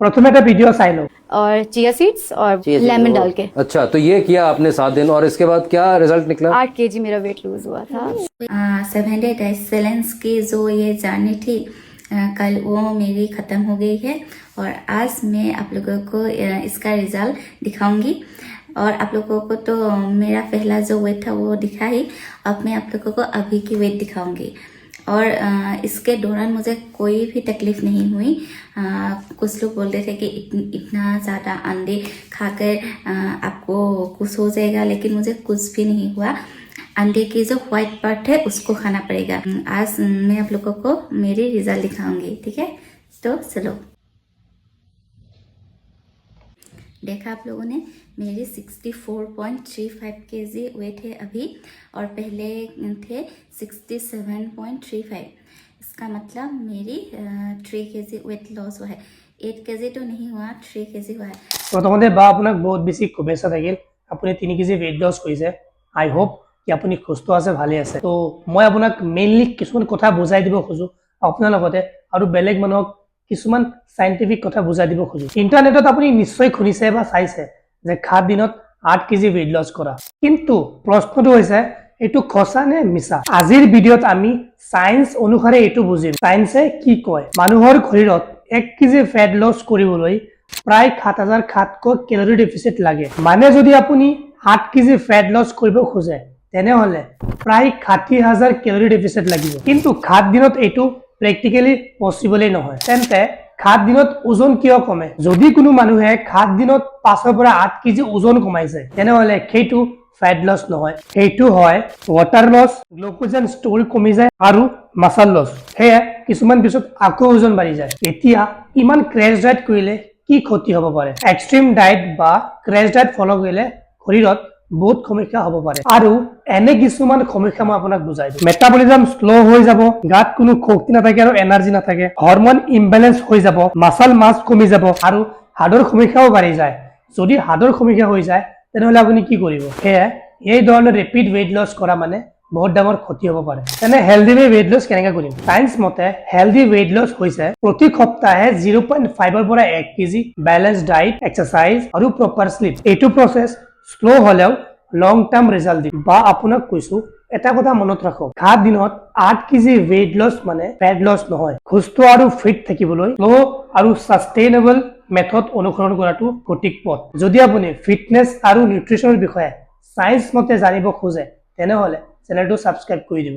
प्रथम एक वीडियो चाइ लो और चिया सीड्स और चिया सीड, लेमन वो- डाल के। अच्छा, तो ये किया आपने 7 दिन और इसके बाद क्या रिजल्ट निकला? 8 kg मेरा वेट लूज हुआ था। 700 एक्सेलेंस की जो ये जर्नी थी कल वो मेरी ख़त्म हो गई है और आज मैं आप लोगों को इसका रिजल्ट दिखाऊंगी और आप लोगों को तो मेरा पहला जो वेट था वो दिखा ही। अब मैं आप लोगों को अभी की वेट दिखाऊंगी और इसके दौरान मुझे कोई भी तकलीफ नहीं हुई। कुछ लोग बोल रहे थे कि इतना ज़्यादा अंडे खाकर आपको कुछ हो जाएगा, लेकिन मुझे कुछ भी नहीं हुआ। अंडे की जो व्हाइट पार्ट है उसको खाना पड़ेगा। आज मैं आप लोगों को मेरी रिजल्ट दिखाऊंगी, ठीक है? तो चलो। देखा आप लोगों ने, मेरी 64.35 kg वेट है अभी और पहले थे 67.35। इसका मतलब मेरी 3 kg वेट लॉस हुआ है। 8 kg तो नहीं हुआ, 3 kg हुआ है। प्रथमते बा आपनक बहुत बेছি শুভেচ্ছা থাকিল। আপুনি 3 কেজি weight loss কৰিছে। আই হোপ কি আপুনি সুস্থ আছে, ভালে আছে। তো মই আপোনাক মেইনলি কিছুমান কথা বুজাই দিব খোজো আপোনাৰ লগতে আৰু বেলেগ মানুহক কিছুমান সাইন্টিফিক কথা বুজাই দিব খোজো। ইন্টাৰনেটত আপুনি নিশ্চয় শুনিছে বা চাইছে যে 7 দিনত 8 কেজি weight loss কৰা, কিন্তু প্ৰশ্নটো হৈছে এটো খসা নে মিছা। আজিৰ ভিডিঅ'ত আমি সায়েন্স অনুসাৰে এটো বুজিম। সায়েন্সে কি কয়, মানুহৰ শৰীৰত 1 কেজি ফেট লস কৰিবলৈ প্ৰায় ৭,৭০০ ক্যালোৰি ডেফিসিট লাগে। মানে যদি আপুনি 8 কেজি ফেট লস কৰিব খোজে তেনেহলে প্ৰায় ৬০,০০০ ক্যালোরি ডেফিসিট লাগিব। কিন্তু 7 দিনত এটো প্র্যাকটিক্যালি পসিবলই নহয়। তেন্তে 7 দিনত ওজন কিয় কমে? যদি কোনো মানুহে 7 দিনত 5 পৰা 8 কেজি ওজন কমাইছে তেনেহলে সেইটো ফেট লস নহয়, সেইটো হয় ওয়াটার লস, গ্লুকোজেন স্টোর কমি যায় আৰু মাসল লস। হেয়া কিছুমান পিছত আকৌ ওজন বাঢ়ি যায়। এতিয়া ইমান ক্ৰেশ ডায়েট কৰিলে কি ক্ষতি হ'ব পাৰে? এক্সট্ৰিম ডায়েট বা ক্ৰেশ ডায়েট ফলো কৰিলে শৰীৰত বহুত সমস্যা হ'ব পাৰে আৰু এনে কিছুমান সমস্যা মই আপোনাক বুজাই দিম। মেটাবলিজম স্লো হৈ যাব, গাত কোনো শক্তি নাথাকে আৰু এনাৰ্জি নাথাকে, হৰমন ইমবেলেন্স হৈ যাব, মাসল মাছ কমি যাব আৰু হাড়ৰ সমস্যাও বাঢ়ি যায়। যদি হাড়ৰ সমস্যা হৈ যায় তেনেহলে আপুনি কি কৰিব? হেয়া এই ধৰণৰ ৰেপিড weight loss কৰা মানে বহুত ডাঙৰ ক্ষতি হ'ব পাৰে। তেনে হেলদি weight loss কেনেকৈ কৰিম? সায়েন্স মতে হেলদি weight loss হৈছে প্ৰতি সপ্তাহে 0.5 পৰা 1 কেজি বেলেন্স ডায়েট, এক্সাৰসাইজ আৰু প্ৰপাৰ স্লিপ। এইটো প্ৰসেস স্লো হলেও লং টাৰ্ম ৰেজাল্ট দিব। বা আপোনাক কৈছো এটা কথা মনত ৰাখক, 7 দিনত 8 কেজি weight loss মানে ফেট লস নহয়। সুস্থ আৰু ফিট থাকিবলৈ স্লো আৰু সাস্টেইনেবল মেথড অনুসৰণ কৰাটো সঠিক পথ। যদি আপুনি ফিটনেস আৰু নিউট্ৰিশনৰ বিষয়ে সায়েন্স মতে জানিব খোজে তেনেহলে চেনেলটো সাবস্ক্ৰাইব কৰি দিব।